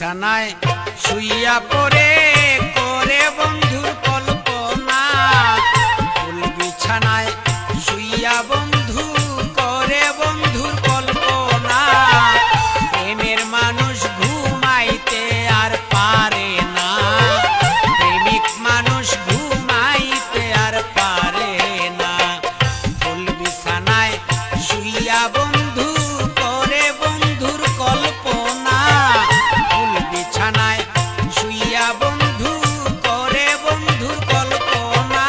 বিছানায় শুইয়া পড়ে করে বন্ধুর কল্পনা, ফুল বিছানায় শুইয়া বন্ধু করে বন্ধুর কল্পনা, প্রেমের মানুষ ঘুমাইতে আর পারে না, প্রেমিক মানুষ ঘুমাইতে আর পারে না, ফুল বিছানায় শুইয়া বন্ধু করে বন্ধুর কল্পনা, ফুল বিছানায় শুইয়া বন্ধু করে বন্ধুর কল্পনা,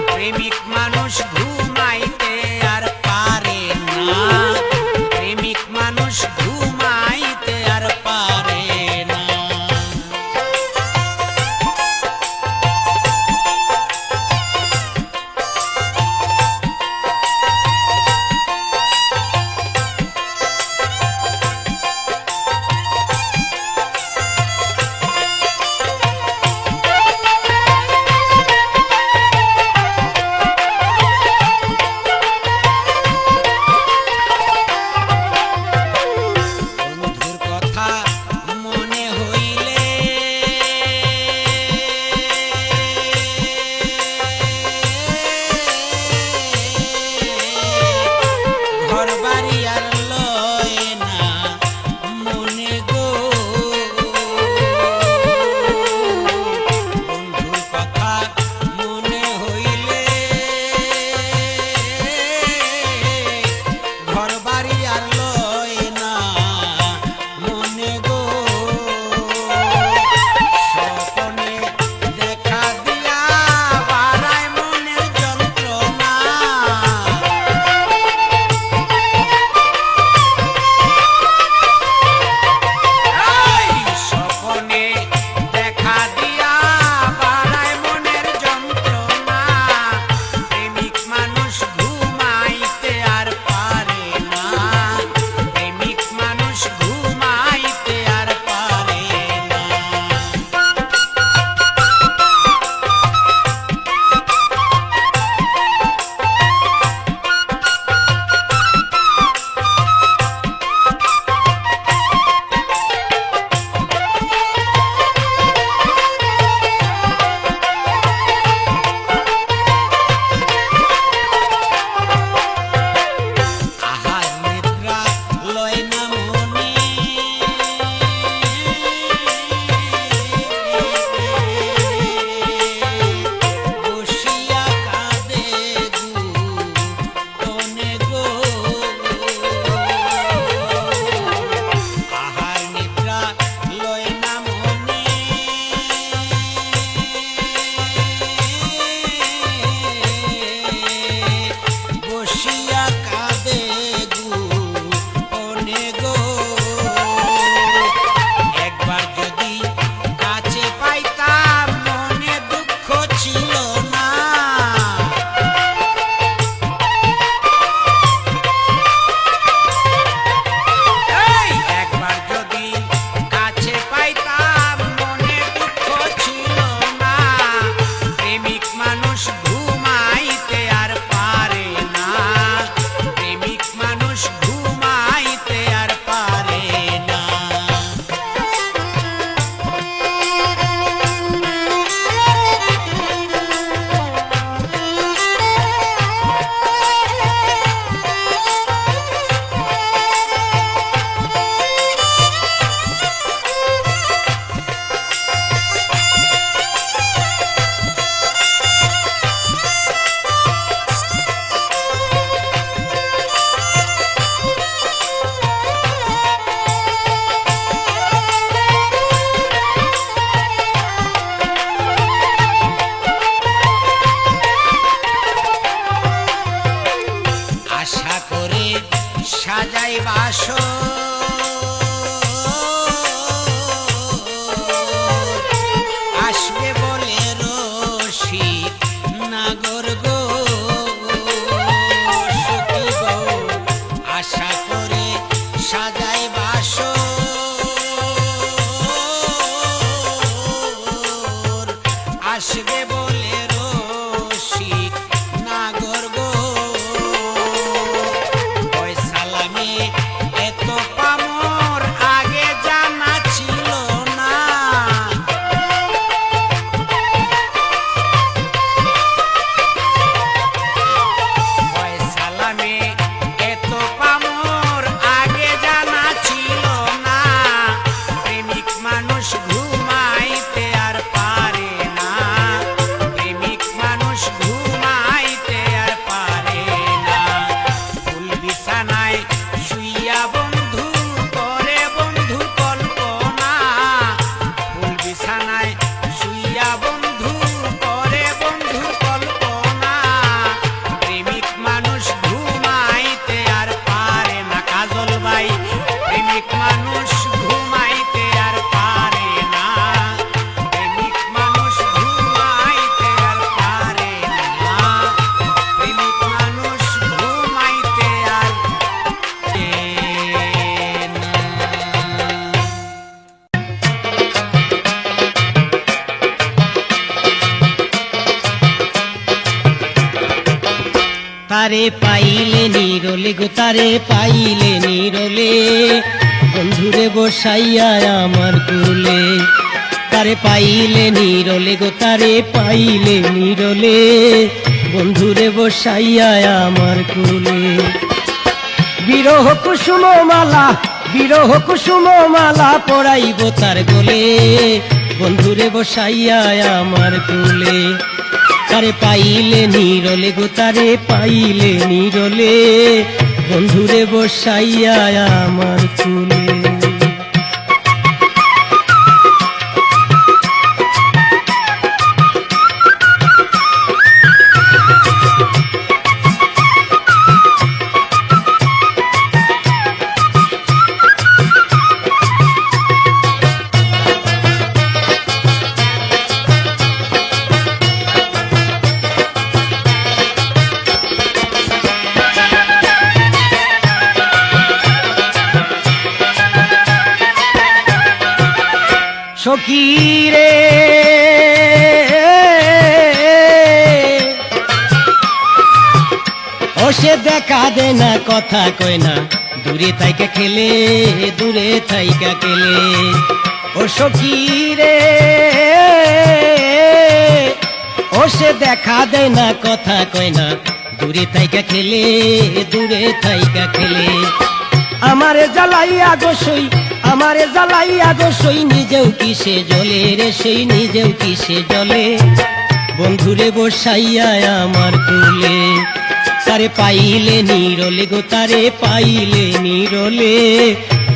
প্রেমিক মানুষ ঘুমাইতে আর পারে না, প্রেমিক মানুষ ঘুমাইতে আর পারে না। বন্ধুর কথা মনে হইলে ঘর বাড়ি আর লয় না মনে গো, বন্ধুর কথা মনে হইলে ঘর বাড়ি আর লয় না মনে গো, স্বপ্নে দেখা দিয়া বাড়ায় মনের যন্ত্রণা, এই স্বপ্নে দেখা দিয়া বাড়ায় মনের তারে পাইলে নিরলে গো তারে পাইলে নিরলে বন্ধুরে বসাইয়া আমার কুলে তারে পাইলে নিরলে গো তারে পাইলে নিরলে বন্ধুরে বসাইয়া আমার কুলে বিরহ কুসুম মালা বিরহ কুসুম মালা পরাইব তার গলে বন্ধুরে বসাইয়া আমার কুলে তারে পাইলে নিরলে গো তারে পাইলে নিরলে বন্ধুরে বসাইয়া আমার কুলে সখী রে ও সে দেখা দে না কথা কয় না দূরে থাইকা খেলে দূরে থাইকা খেলে ও সখী রে ও সে দেখা দে না কথা কয় না দূরে থাইকা খেলে দূরে থাইকা খেলে আমারে জ্বালাইয়া গোসই আমারে জ্বালাইয়া গোসই নিজেও কিসে জ্বলে রে সেই নিজেও কিসে জ্বলে বন্ধুরে বসাইয়া আমার কুলে তারে পাইলে নিরলে গো তারে পাইলে নিরলে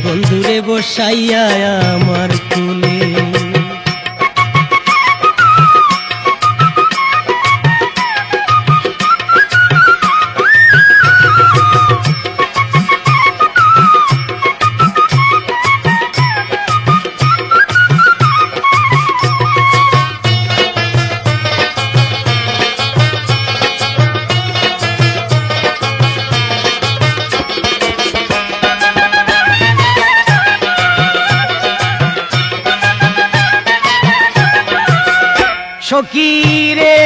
বন্ধুরে বসাইয়া আমার কুলে সখী রে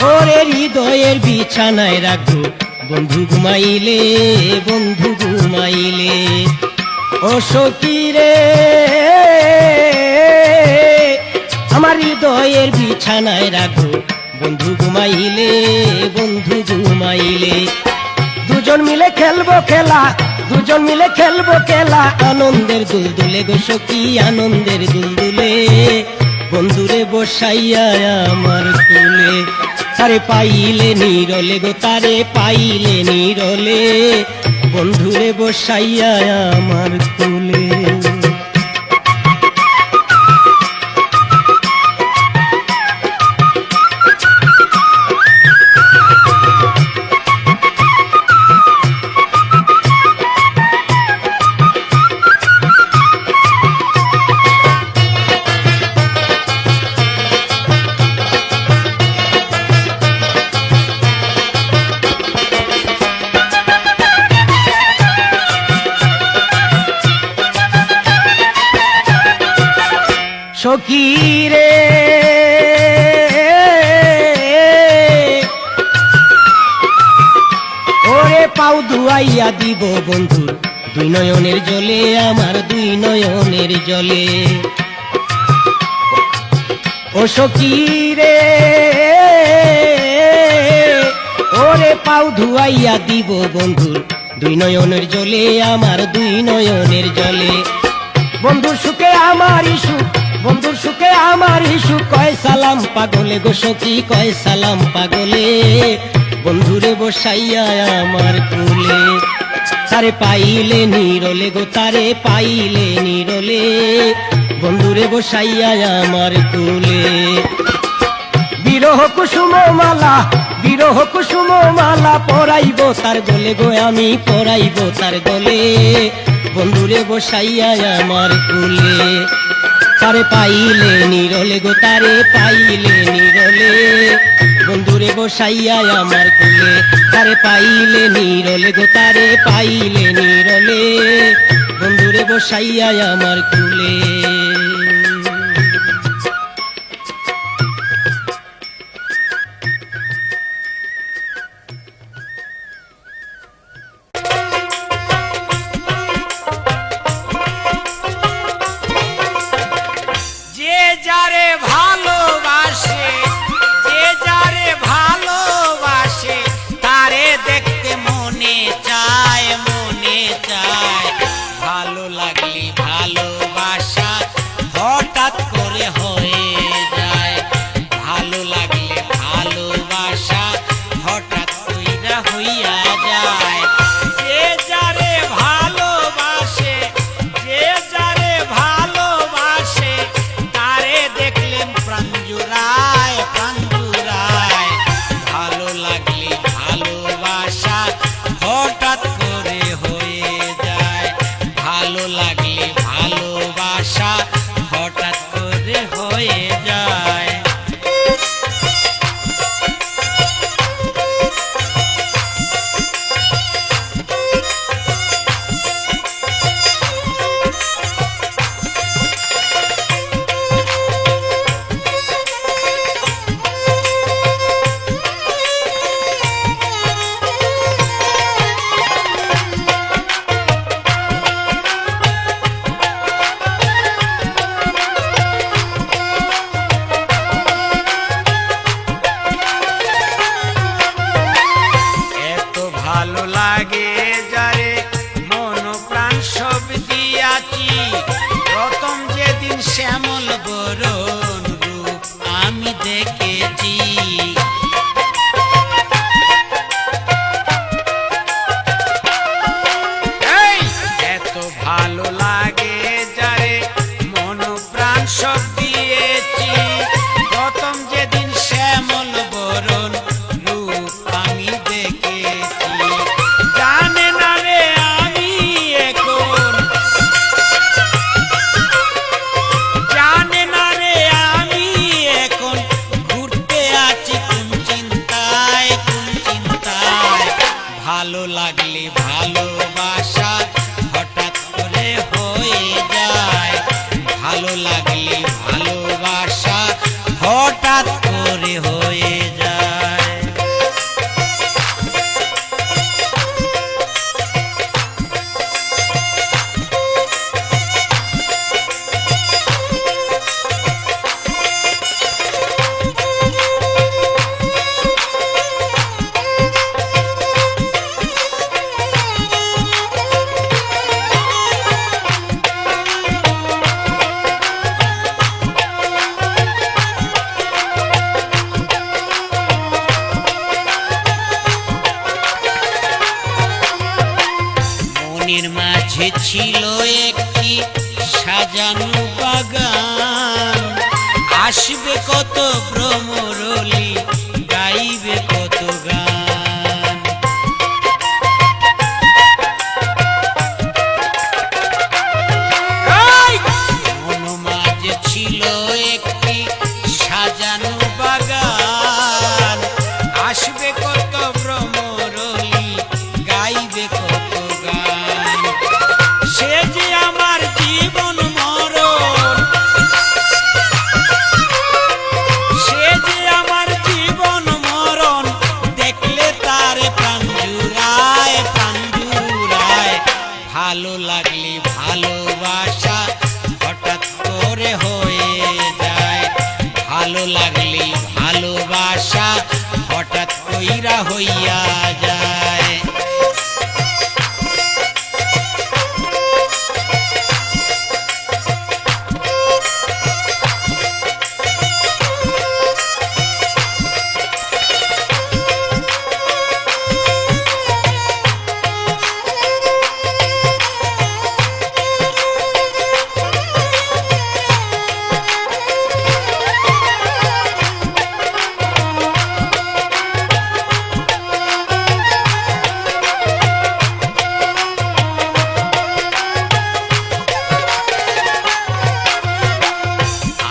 ওরে হৃদয়ের বিছানায় রাখবো বন্ধু ঘুমাইলে বন্ধু ঘুমাইলে ও সখী রে আমার হৃদয়ের বিছানায় রাখবো বন্ধু ঘুমাইলে বন্ধু ঘুমাইলে দুজন মিলে খেলবো খেলা দুজন মিলে খেলবো খেলা আনন্দের দুলদুলে গো সখী আনন্দের দুলদুলে বন্ধুরে বসাইয়া আমার কুলে তারে পাইলে নিরলে গো তারে পাইলে নিরলে বন্ধুরে বসাইয়া আমার কুলে সখী রে ওরে পাও ধুয়াইয়া দিব বন্ধুর দুই নয়নের জলে আমার দুই নয়নের জলে ও সখী রে ওরে পাও ধুয়াইয়া দিব বন্ধুর দুই নয়নের জলে আমার দুই নয়নের জলে বন্ধুর সুখে আমার সুখ বন্ধুর সুখে আমার ইস্যু কয় সালাম পাগলে গো সখী কয় সালাম পাগলে বন্ধুরে বসাইয়া আমার কুলে তারে পাইলে নিরলে গো তারে পাইলে নিরলে বন্ধুরে বসাইয়া আমার কুলে বিরহ কুসুম মালা বিরহ কুসুম মালা পরাইব তার গলে গো আমি পরাইব তার গলে বন্ধুরে বসাইয়া আমার কুলে তারে পাইলে নিরলে গো তারে পাইলে নিরলে বন্ধুরে বসাইয়া আমার কুলে তারে পাইলে নিরলে গো তারে পাইলে নিরলে বন্ধুরে বসাইয়া আমার কুলে ভালোবাসা হঠাৎ করে হয়ে যায়। এত ভালো লাগে যারে মন প্রাণ সব দিয়াছি, প্রথম যেদিন শ্যামল বরণ রূপ আমি দেখেছি। এই এত ভালো লাগে যারে মন প্রাণ সব দিয়েছি, প্রথম যেদিন শ্যামল বরণ রূপ আমি দেখেছি। জানে না রে আমি এখন, জানে না রে আমি এখন ঘুরতে আছি কোন চিন্তায়, কোন চিন্তায়। ভালো লাগলে ভালোবাসা হঠাৎ করে হয়ে যায়, ভালো লাগলে ভালোবাসা হঠাৎ করে হয়ে যায়। মনের মাঝে ছিল একটি সাজানো বাগান, আসবে কত ভ্রমরলি, গাইবে কত গান। মন মাঝে ছিল একটি সাজানো বাগান, আসবে কত ভ্রমরলি, গাইবে কত গান। সে যে আমার জীবন মরণ, সে যে আমার জীবন মরণ, দেখলে তার প্রাণ জুড়ায়, প্রাণ জুড়ায়। ভালো লাগলে ভালোবাসা হঠাৎ করে হয়ে যায়, ভালো লাগলে ভালোবাসা হঠাৎ কইরা হইয়া যায়।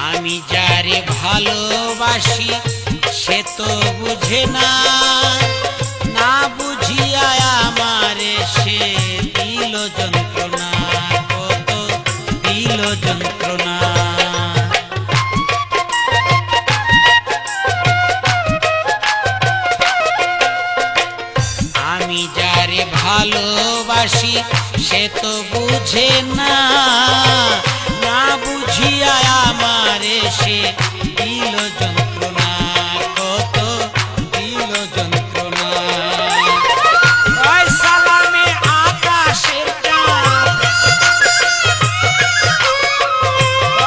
আমি যারে ভালোবাসি সে তো বুঝে না, না বুঝিয়া আমারে সে দিল যন্ত্রণা, কত দিল যন্ত্রণা। আমি যারে ভালোবাসি সে তো বুঝে না, না বুঝিয়া আমারে সে দিল যন্ত্রণা, কত দিল যন্ত্রণা। ওই সালামে আকাশের চাঁদ,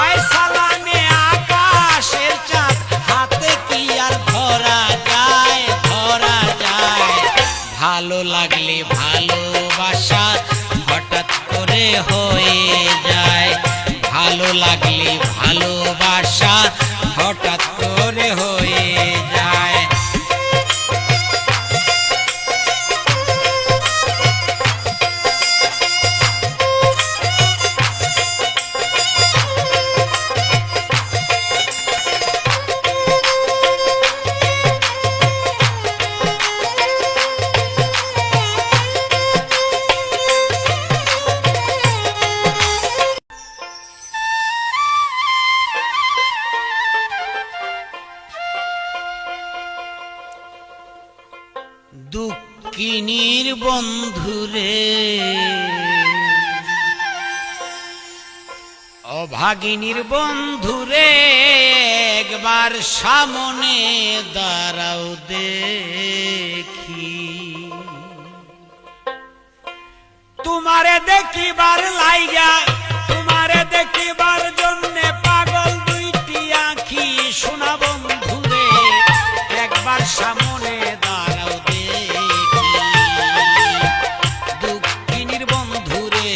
ওই সালামে আকাশের চাঁদ, হাতে কি আর ধরা যায়, ধরা যায়। ভালো লাগলে ভালোবাসা হঠাৎ করে হয়ে যায়, ভালো লাগলে ভালোবাসা হঠাৎ করে হয়ে যায়। দুঃখিনীর বন্ধুরে অভাগিনীর বন্ধুরে একবার সামনে দাঁড়াও দেখি তোমারে দেখিবার লাইগা তোমারে দেখিবার জন্যে পাগল দুইটি আঁখি সোনা বন্ধুরে একবার সামনে দাঁড়াও দেখি দুঃখিনীর বন্ধুরে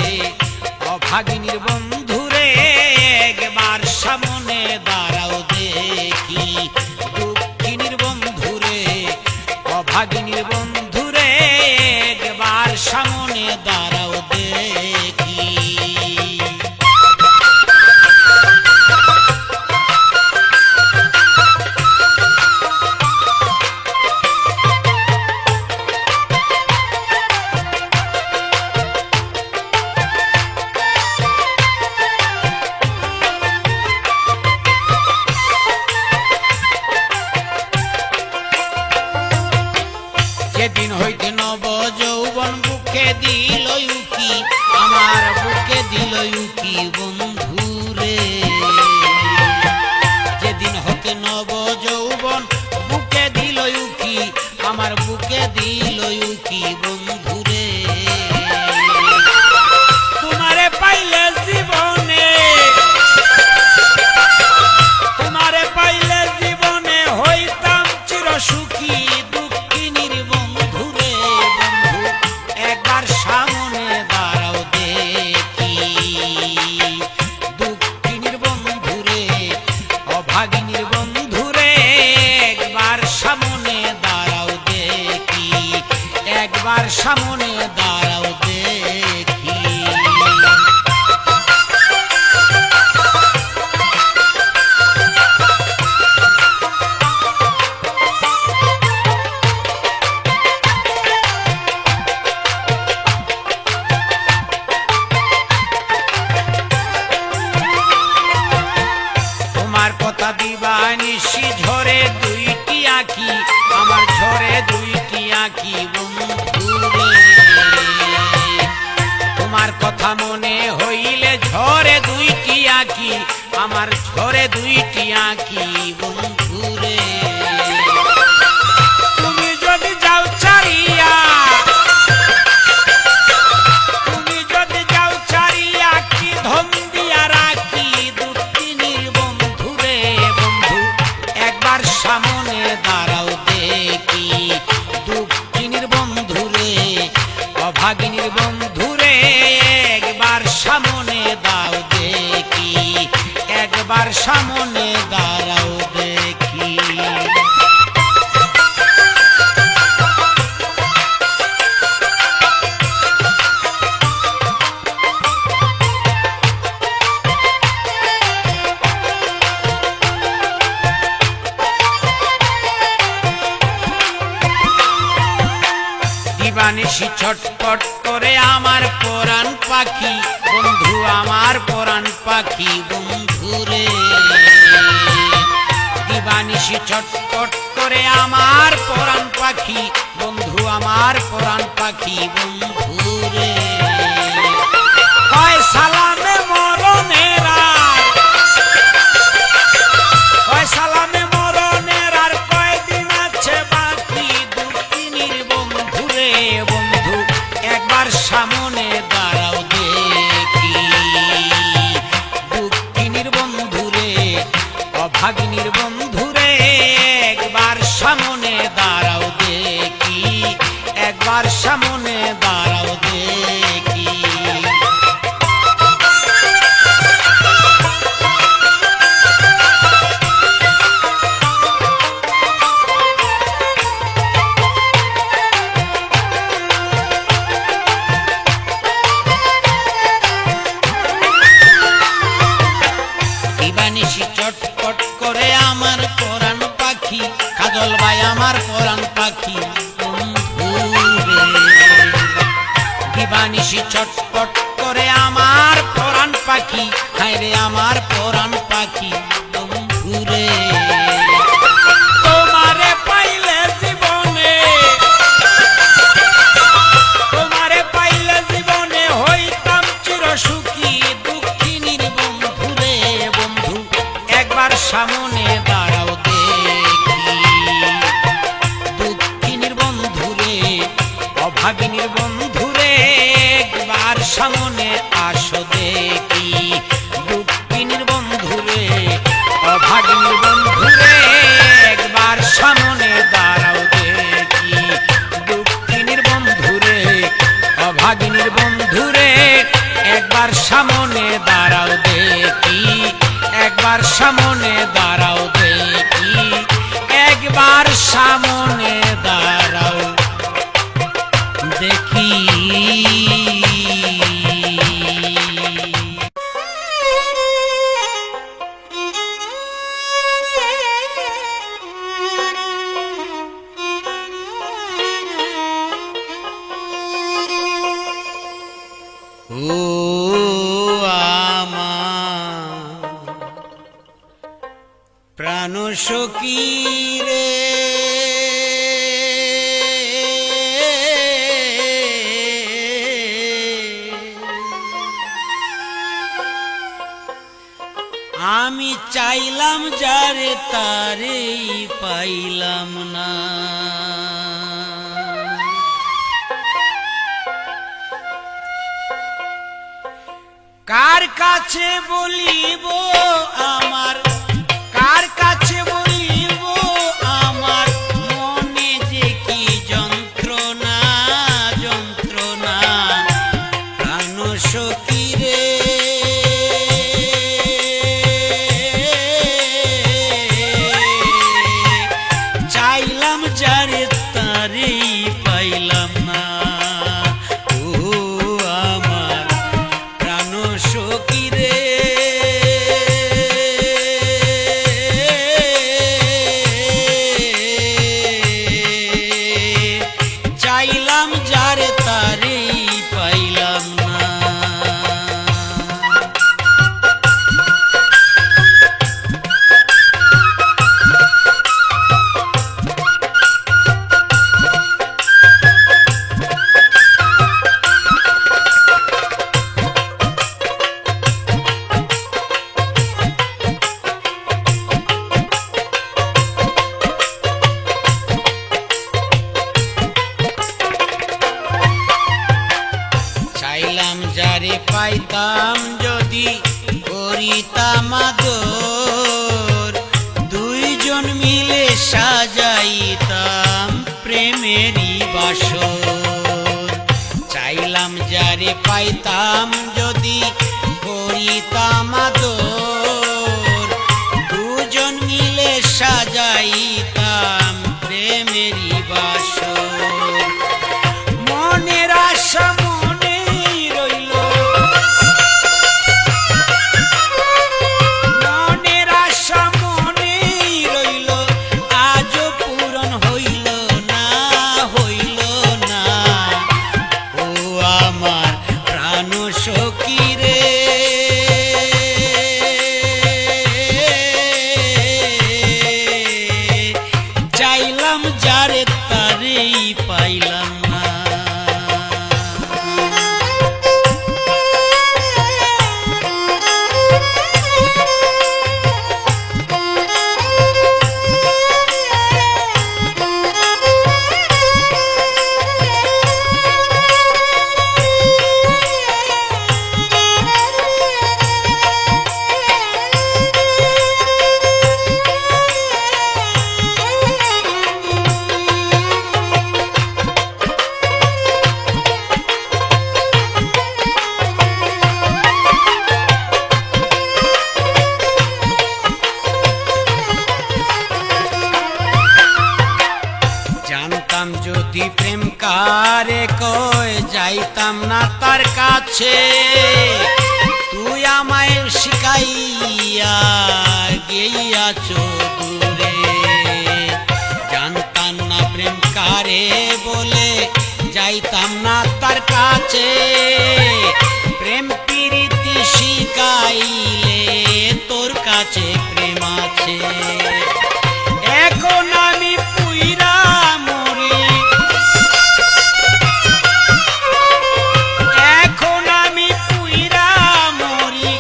অভাগিনীর বন্ধুরে একবার সামনে দাঁড়াও দেখি দুঃখিনীর বন্ধুরে অভাগিনীর বন্ধুরে একবার সামনে দাঁড়াও দেখি যেদিন হইতে নব যৌবন বুকে দিল উকি আমার বুকে দিল উকি বন্ধুরে যেদিন হতে নব যৌবন বুকে দিল উকি আমার বুকে দিল উকি বন্ধুরে তোমারে পাইলে জীবনে তোমারে পাইলে জীবনে হইতাম চির সুখী সামনে দাঁড়াও দেখি দুঃখিনীর বন্ধুরে অভাগিনীর বন্ধুরে একবার সামনে দাঁড়াও দেখি একবার সামনে দাঁড়াও দেখি কথা দিবানিশি ঝরে দুইটি আঁখি আমার ঝরে দুইটি আঁখি বন্ধুরে তোমার কথা মনে হইলে ঝরে দুইটি আঁখি আমার ঝরে দুইটি আঁখি বন্ধুরে তুমি যদি যাও ছাড়িয়া তুমি যদি যাও ছাড়িয়া কি ধন দিয়া রাখি সামনে দাঁড়াও দেখি দুঃখিনীর বন্ধুরে অভাগিনীর বন্ধুরে একবার সামনে দাও দেখি একবার সামনে দাঁড়াও দেখি দিবানিশি ছটপট করে আমার পরাণ পাখি বন্ধু আমার পরাণ পাখি বন্ধুরে দিবানিশি ছটপট করে আমার পরাণ পাখি বন্ধু আমার পরাণ পাখি বন্ধুরে কয় সালামে মরণের কয় সালামে মরণের আর কয়দিন আছে বাকি দুঃখিনীর বন্ধুরে বন্ধু একবার সামনে দাঁড়াও দেখি দুঃখিনীর বন্ধুরে অভাগিনীর বন্ধুরে একবার সামনে দাঁড়াও দেখি একবার সামনে দাঁড়াও দেখি দিবানিশি চটপট করে আমার পরাণ পাখি কাজল ভাই আমার পরাণ পাখি বন্ধুরে দিবানিশি চটপট করে আমার পরাণ পাখি হায় রে আমার পরাণ পাখি বন্ধুরে তোমারে পাইলে জীবনে সামনে দাঁড়াও দেখি দুঃখিনীর বন্ধুরে অভাগিনীর বন্ধুরে একবার সামনে আসো দেখি দুঃখিনীর বন্ধুরে অভাগিনীর বন্ধুরে একবার সামনে দাঁড়াও দেখি দুঃখিনীর বন্ধুরে অভাগিনীর বন্ধুরে একবার সামনে দাঁড়াও দেখি একবার সামনে দাঁড়াও দেখি একবার সামনে দাঁড়াও দেখি ও আমার প্রাণ সখী রে আমি চাইলাম যারে তারেই পাইলাম না কার কাছে বলিব আমার কার কাছে বলিব আমার মনে যে কি যন্ত্রণা যন্ত্রণা প্রাণ সখী রে চাইলাম যারে তারেই পাইলাম না সখী রে চাইলাম যারে তারেই পাইলাম না চাইলাম যারে পাইতাম যদি করিতাম আদর দুইজন মিলে সাজাইতাম প্রেমেরই বাসর চাইলাম যারে পাইতাম যদি করিতাম আদর দুজন মিলে সাজাইতাম প্রেমেরই বাসর মনের আশা চাইলাম যারে তারেই পাইলাম না যদি প্রেম কারে কয় যাইতাম না তার কাছে তুই আমায় শিখাইয়া গিয়াছো দূরে জানতাম না প্রেম কারে বলে যাইতাম না তার কাছে প্রেম প্রীতি শিখাইলে তোর কাছে প্রেম আছে এখন আমি পুইরা মরি এখন আমি পুইরা মরি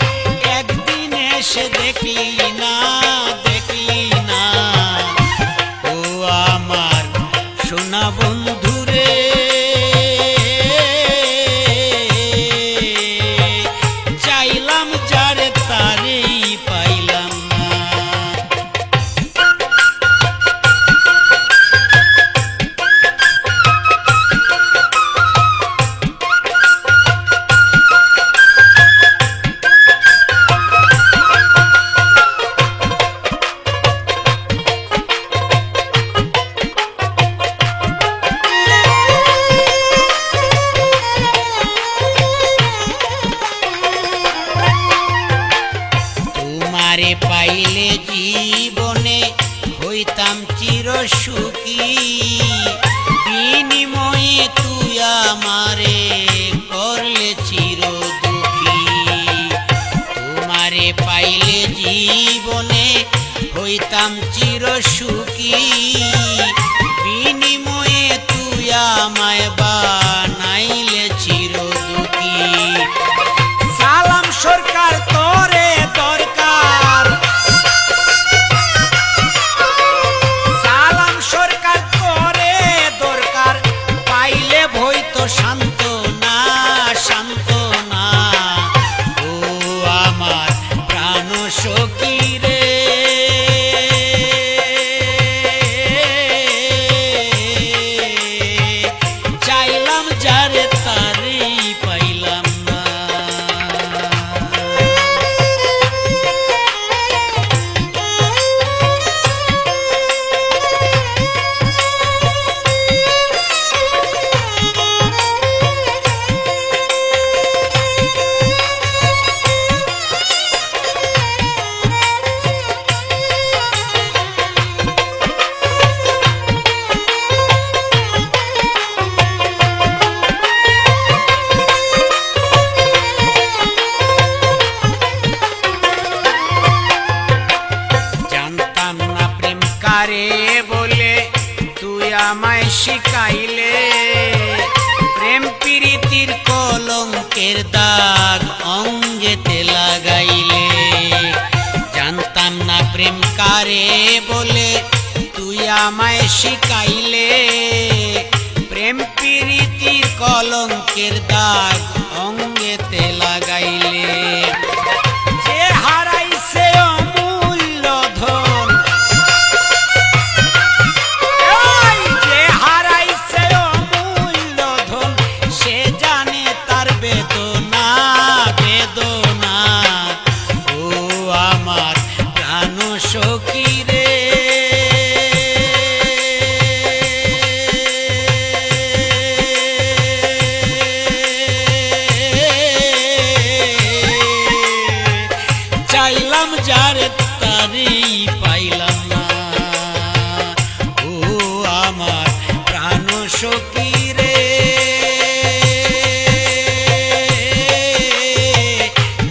একদিন এসে দেখলি না, দেখলি না ও আমার সোনা বন্ধু রে, চাইলাম যারে তারেই পাইলাম না। তোমারে পাইলে জীবনে হইতাম চির সুখী, বিনিময়ে তুই আমারে করলে চির দুঃখী। তোমারে পাইলে জীবনে হইতাম চির সুখী, বিনিময়ে তুই আমায় বানাইলে চির দুঃখী। সালাম সরকার তোরে দরকার, সালাম সরকার তোরে দরকার, পাইলে ভইতো শান্ত না, শান্ত না ও আমার প্রাণ সখী রে, চাইলাম যারে তারেই পাইলাম না। জানতাম না প্রেম কারে বলে তুই আমায় শিখাইলে, প্রেম প্রীতির কলঙ্কের দাগ অঙ্গেতে লাগাইলে। জানতাম না প্রেম কারে বলে তুই আমায় শিখাইলে, প্রেম প্রীতির কলঙ্কের দাগ অঙ্গেতে লাগাইলে। যে হারাইছে অমূল্য ধন, যে হারাইছে অমূল্য ধন, সে জানে তার বেদনা, বেদনা ও আমার প্রাণ সখী রে, চাইলাম যারে তারেই পাইলাম না ও আমার প্রাণ সখী রে,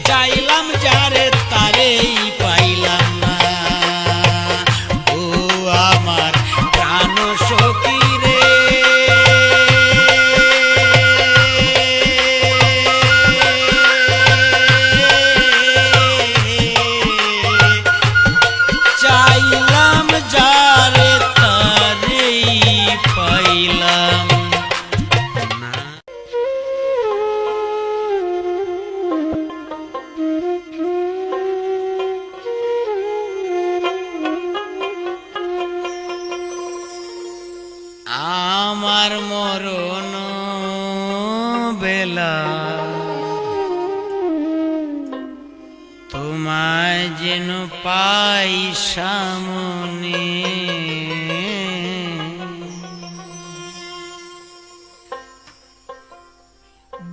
চাইলাম যারে তারেই পাইলাম না ও আমার প্রাণ সখী রে। চাইলাম যারে তারেই পাইলাম না। আমার মরণ বেলা তোমায় যেন পাই সামনে,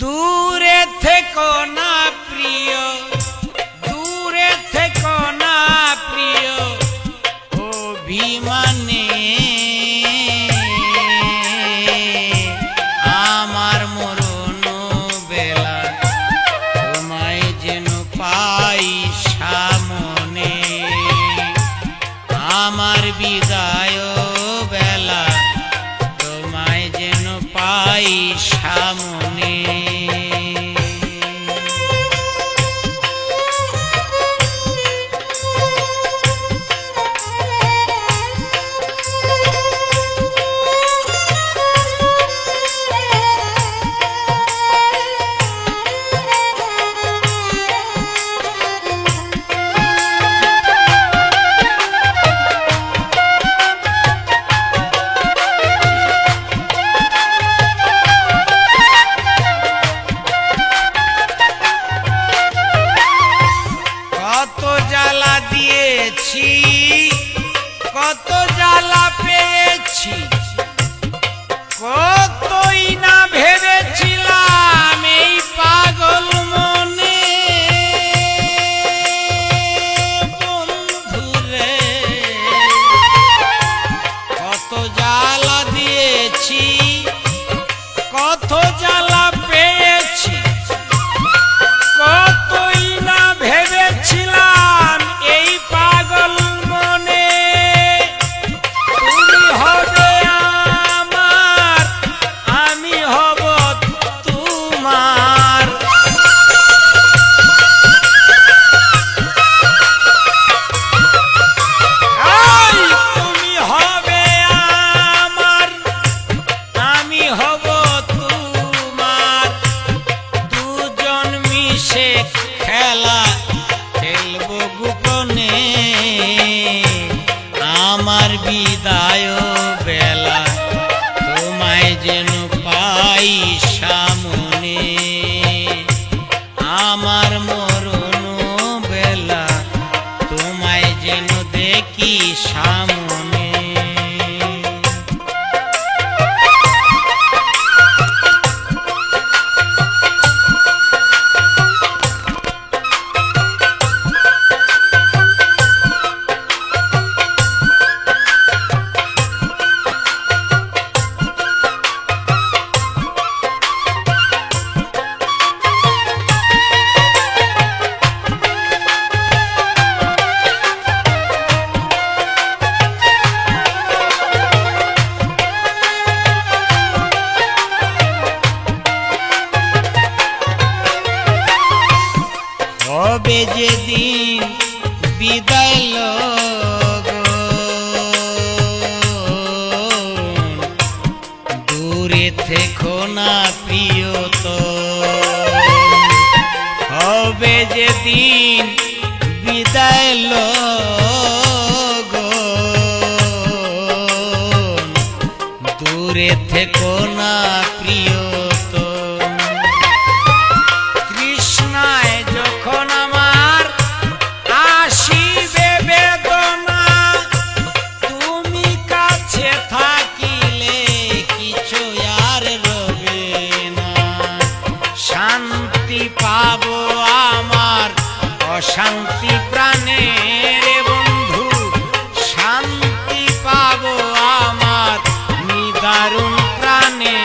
দূরে থেকো না প্রিয়, দূরে থেকো না প্রিয় অভিমানে, আমার মরণ বেলা তোমায় যেন পাই সামনে, আমার বিদায় বেলা তোমায় যেন পাই সামনে। জ্বালা দিয়েছি, কত জ্বালা পেয়েছি, কতই না ভেবেছিলাম এই পাগল মনে। বন্ধুরে কত জ্বালা দিয়েছি, কত জ্বালা পেয়েছি, কতই না ভেবেছিলাম এই পাগল মনে। তুমি হবে আমার, আমি হব তোমার। এই তুমি হবে আমার, আমি হব তোমার। দুজন মিশে খেলা খেলবো গোপনে, আমার বিদায় বেলা তোমায় যেন পাই সামনে, আমার মরণ বেলা তোমায় যেন দেখি সামনে। হবে যেদিন বিদায় লগন, দূরে থেকো না প্রিয়তম। হবে যেদিন বিদায় লগন, দূরে থেকো না প্রিয়তম। তৃষ্ণায় যখন আমার আসিবে বেদনা, তুমি কাছে থাকিলে কিছু আর রবে না। শান্তি পাবো আমার অশান্তি প্রাণে রে বন্ধু, শান্তি পাবো আমার নিদারুণ প্রাণে।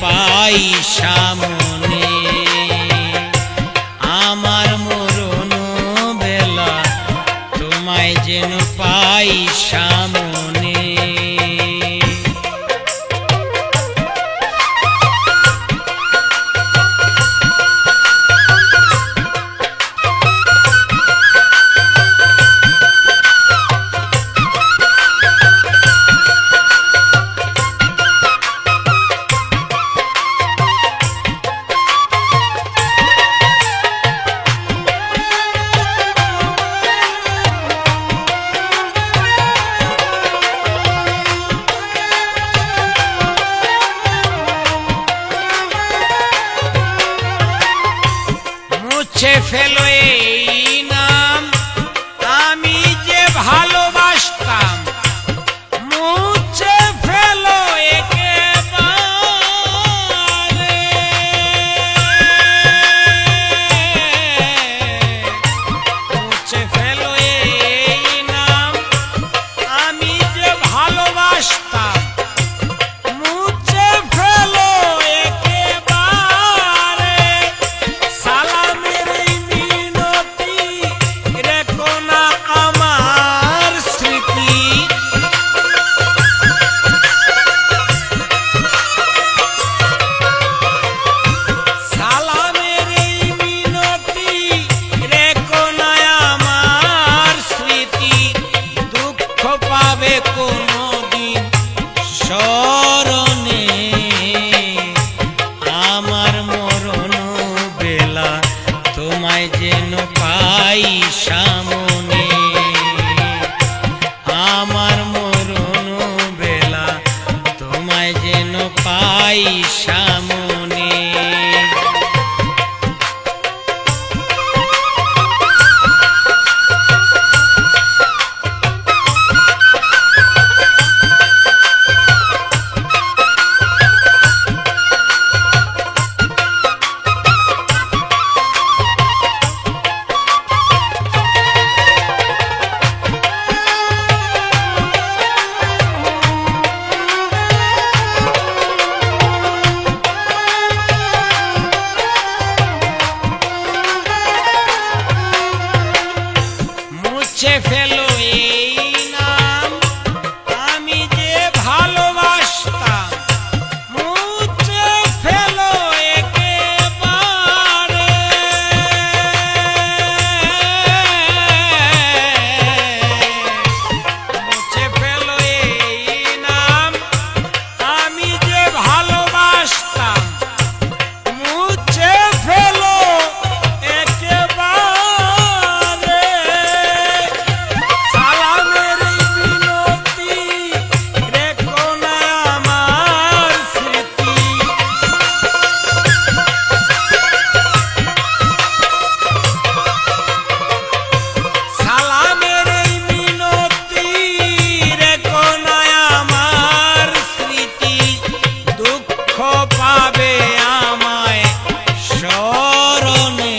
পাই সামনে, আমার মরণ বেলা তোমায় যেন পাই সামনে। মুছে ফেলো এই নাম আমি যে ভালোবাসতাম, মুছে ফেলো একেবারে, মুছে ফেলো এই নাম আমি যে ভালোবাসতাম, মুছে ফেলো একেবারে। সালামের এই মিনতি রেখো না আমার স্মৃতি, সালামের এই মিনতি রেখো না আমার স্মৃতি, দুঃখ পাবে কোনদিন স্মরণে, আমার মরণ বেলা তোমায় যেন পাই সামনে, আমার মরণ বেলা তোমায় যেন পাই সামনে। মুছে ফেলো এই নাম আমি যে ভালোবাসতাম, মুছে ফেলো একেবারে, মুছে ফেলো এই নাম আমি যে ভালোবাসতাম, মুছে ফেলো একেবারে। সালামের এই মিনতি রেখো না আমার স্মৃতি, সালামের এই মিনতি রেখো না আমার স্মৃতি, দুঃখ পাবে আমায় স্মরণে,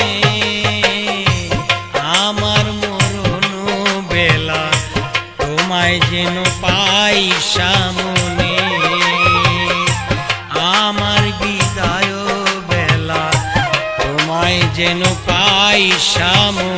আমার মরণ বেলা তোমায় যেন পাই সামনে, আমার বিদায় বেলা তোমায় যেন পাই সামনে।